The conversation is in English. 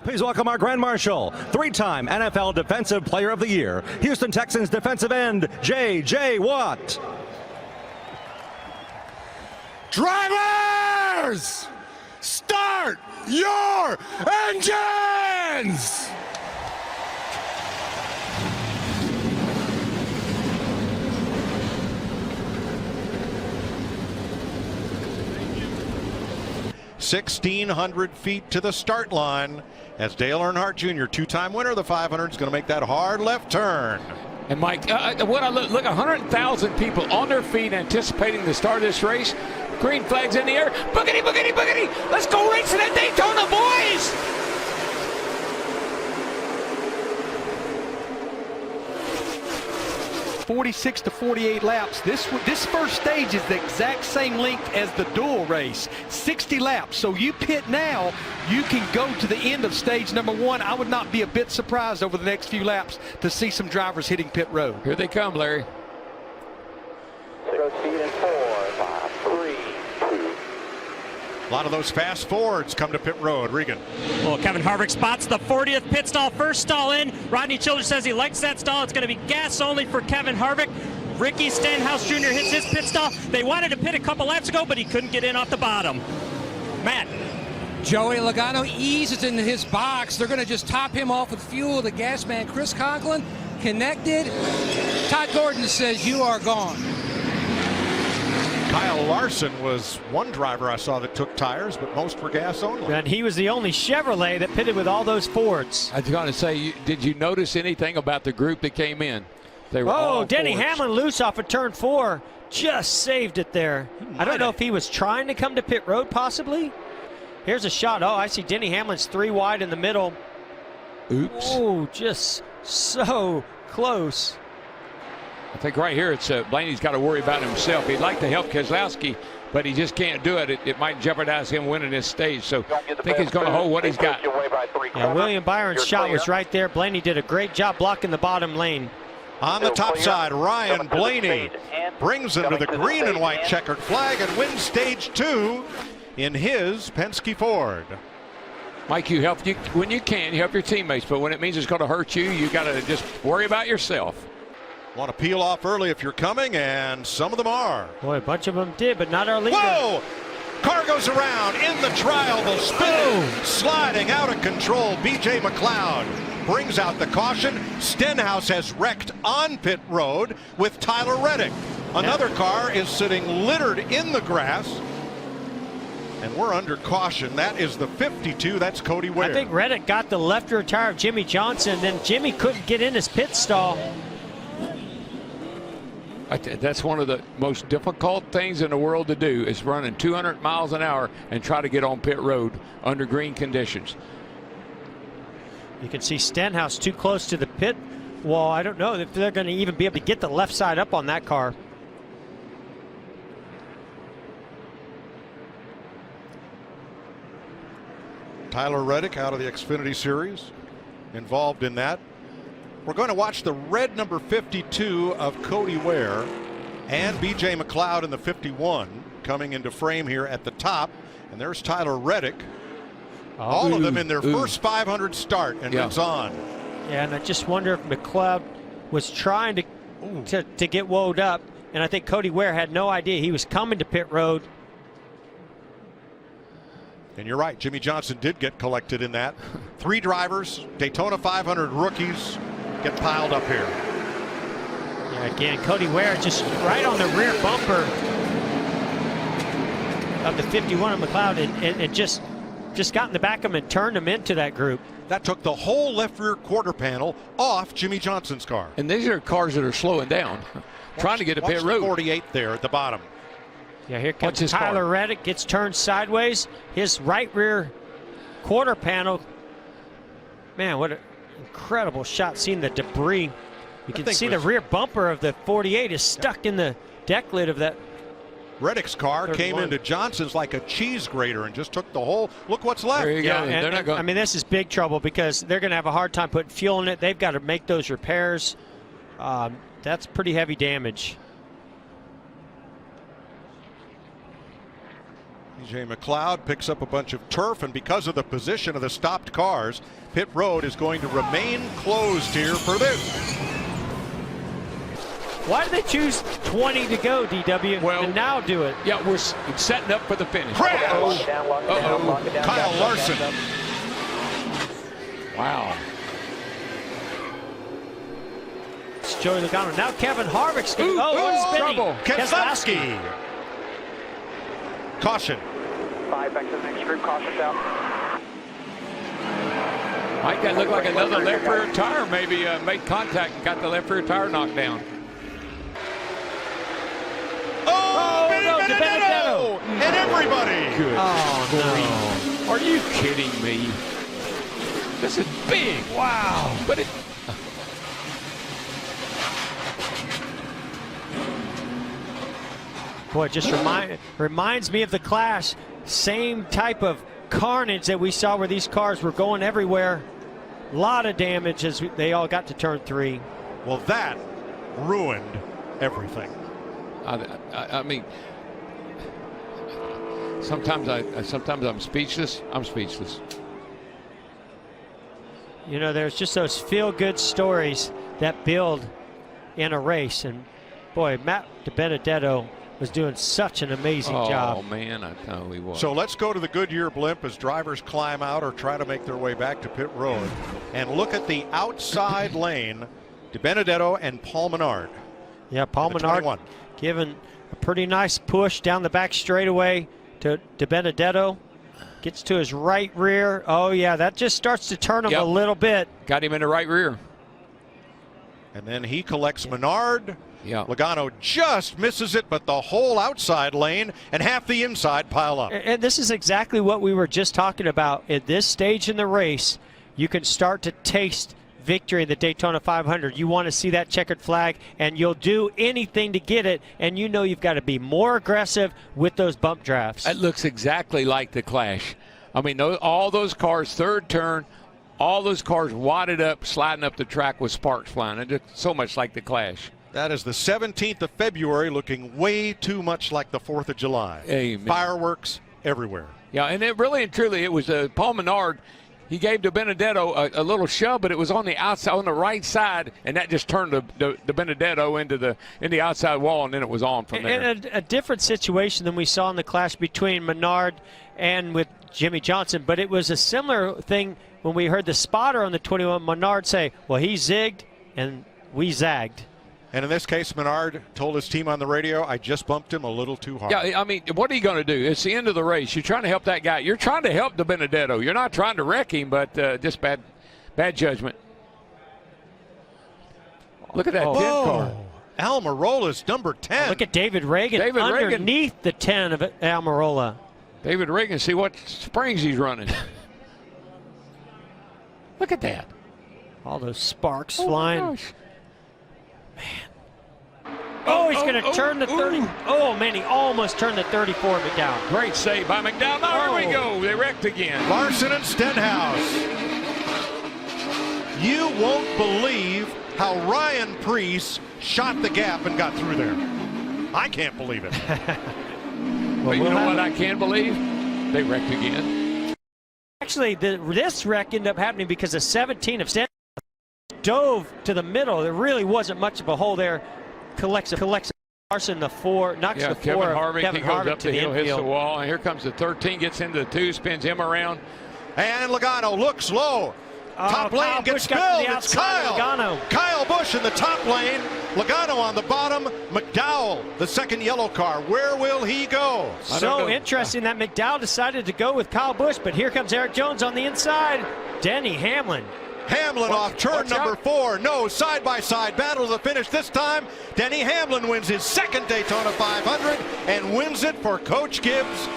Please welcome our Grand Marshal, three-time NFL Defensive Player of the Year, Houston Texans defensive end, J.J. Watt. Drivers, start your engines! $1,600 feet to the start line as Dale Earnhardt Jr., two-time winner of the 500, is going to make that hard left turn. And Mike, what I look 100,000 people on their feet anticipating the start of this race. Green flags in the air. Boogity, boogity, boogity. Let's go racing at Daytona, boys. 46 to 48 laps. This first stage is the exact same length as the dual race, 60 laps. So you pit now, you can go to the end of stage number one. I would not be a bit surprised over the next few laps to see some drivers hitting pit road. Here they come, Larry. Zero speed in 4, 5, 3, 2. A lot of those fast forwards come to pit road. Regan. Well, Kevin Harvick spots the 40th pit stall, first stall in. Rodney Childers says he likes that stall. It's going to be gas only for Kevin Harvick. Ricky Stenhouse Jr. hits his pit stall. They wanted to pit a couple laps ago, but he couldn't get in off the bottom. Matt. Joey Logano eases into his box. They're going to just top him off with fuel. The gas man, Chris Conklin, connected. Todd Gordon says, "You are gone." Kyle Larson was one driver I saw that took tires, but most were gas only. And he was the only Chevrolet that pitted with all those Fords. I was going to say, did you notice anything about the group that came in? They were all Denny Fords. Hamlin loose off of turn 4. Just saved it there. I don't know if he was trying to come to pit road, possibly. Here's a shot. Oh, I see Denny Hamlin's 3 wide in the middle. Oops. Oh, just so close. I think right here it's Blaney's got to worry about himself. He'd like to help Keselowski, but he just can't do it. It might jeopardize him winning this stage. So I think he's going to hold what he's got. Yeah, William Byron's shot was right there. Blaney did a great job blocking the bottom lane. On the top side, Ryan Blaney brings him to the green and white checkered flag and wins stage 2 in his Penske Ford. Mike, you help when you can. You help your teammates, but when it means it's going to hurt you, you got to just worry about yourself. Want to peel off early if you're coming, and some of them are. Boy, a bunch of them did, but not our leader. Whoa! Car goes around in the trial, the spin, sliding out of control. B.J. McLeod brings out the caution. Stenhouse has wrecked on pit road with Tyler Reddick. Another car is sitting littered in the grass, and we're under caution. That is the 52. That's Cody Ware. I think Reddick got the left rear tire of Jimmy Johnson, then Jimmy couldn't get in his pit stall. That's one of the most difficult things in the world to do, is running 200 miles an hour and try to get on pit road under green conditions. You can see Stenhouse too close to the pit wall. I don't know if they're going to even be able to get the left side up on that car. Tyler Reddick out of the Xfinity Series, involved in that. We're going to watch the red number 52 of Cody Ware and B.J. McLeod in the 51 coming into frame here at the top. And there's Tyler Reddick. All of them in their first 500 start, and it's on. Yeah, and I just wonder if McLeod was trying to get woed up, and I think Cody Ware had no idea he was coming to pit road. And you're right, Jimmy Johnson did get collected in that. 3 drivers, Daytona 500 rookies, get piled up here. Yeah, again, Cody Ware just right on the rear bumper of the 51 of McLeod, and just got in the back of him and turned him into that group. That took the whole left rear quarter panel off Jimmy Johnson's car. And these are cars that are slowing down, trying to get a pit road. 48 there at the bottom. Yeah, here comes Tyler Reddick, gets turned sideways. His right rear quarter panel. Man, what an incredible shot, seeing the debris. You can see the rear bumper of the 48 is stuck in the deck lid of that. Reddick's car came into Johnson's like a cheese grater and just took the whole. Look what's left. There you go. They're not going. I mean, this is big trouble because they're going to have a hard time putting fuel in it. They've got to make those repairs. That's pretty heavy damage. B.J. McLeod picks up a bunch of turf, and because of the position of the stopped cars, pit road is going to remain closed here for this. Why did they choose 20 to go, DW, well, and now do it? Yeah, we're setting up for the finish. Crash! Uh-oh. Kyle Larson. Wow. It's Joey Logano. Now Kevin Harvick's going to trouble. Keselowski. Caution. 5 back to the next group. Caution's out. Might that look like another left rear tire? Maybe made contact and got the left rear tire knocked down. Benedetto! And everybody! Good. Oh, no. Are you kidding me? This is big. Wow. But it. Boy, it just reminds me of the Clash. Same type of carnage that we saw where these cars were going everywhere. A lot of damage as they all got to turn 3. Well, that ruined everything. I mean, sometimes I'm speechless. I'm speechless. You know, there's just those feel-good stories that build in a race, and boy, Matt DiBenedetto was doing such an amazing job. Oh man, I know he was. So let's go to the Goodyear blimp as drivers climb out or try to make their way back to pit road, and look at the outside lane. DiBenedetto and Paul Menard. Yeah, Paul Menard giving a pretty nice push down the back straightaway to DiBenedetto. Gets to his right rear. Oh yeah, that just starts to turn him a little bit. Got him in the right rear. And then he collects Menard. Yeah. Logano just misses it, but the whole outside lane and half the inside pile up. And this is exactly what we were just talking about. At this stage in the race, you can start to taste victory in the Daytona 500. You want to see that checkered flag, and you'll do anything to get it, and you know you've got to be more aggressive with those bump drafts. It looks exactly like the Clash. I mean, all those cars, third turn, all those cars wadded up, sliding up the track with sparks flying. It looked so much like the Clash. That is the 17th of February, looking way too much like the 4th of July. Amen. Fireworks everywhere. Yeah, and it really and truly, it was Paul Menard. He gave DiBenedetto a little shove, but it was on the outside, on the right side, and that just turned DiBenedetto into the outside wall, and then it was on from there. And a different situation than we saw in the clash between Menard and with Jimmy Johnson, but it was a similar thing when we heard the spotter on the 21, Menard say, well, he zigged and we zagged. And in this case, Menard told his team on the radio, I just bumped him a little too hard. Yeah, I mean, what are you going to do? It's the end of the race. You're trying to help that guy. You're trying to help DiBenedetto. You're not trying to wreck him, but just bad judgment. Look at that 10 car. Almirola's number 10. Look at David Reagan underneath the 10 of Almirola. David Reagan, see what springs he's running. Look at that. All those sparks flying. My gosh. Man. Oh, he's going to turn the 30. Oh, man, he almost turned the 34 McDowell. Great save by McDowell. Now, here we go. They wrecked again. Larson and Stenhouse. You won't believe how Ryan Preece shot the gap and got through there. I can't believe it. But you know what I can believe? They wrecked again. Actually, this wreck ended up happening because the 17 of Stenhouse dove to the middle. There really wasn't much of a hole there. Collects Larson the 4, knocks the 4. Kevin Harvick, he goes up to the hill, hits the wall, and here comes the 13, gets into the 2, spins him around. And Logano looks low. Top lane gets filled. It's Kyle. Kyle Busch in the top lane. Logano on the bottom. McDowell, the second yellow car. Where will he go? So interesting that McDowell decided to go with Kyle Busch, but here comes Eric Jones on the inside. Denny Hamlin. Hamlin off turn number 4. No, side-by-side battle to the finish this time. Denny Hamlin wins his second Daytona 500 and wins it for Coach Gibbs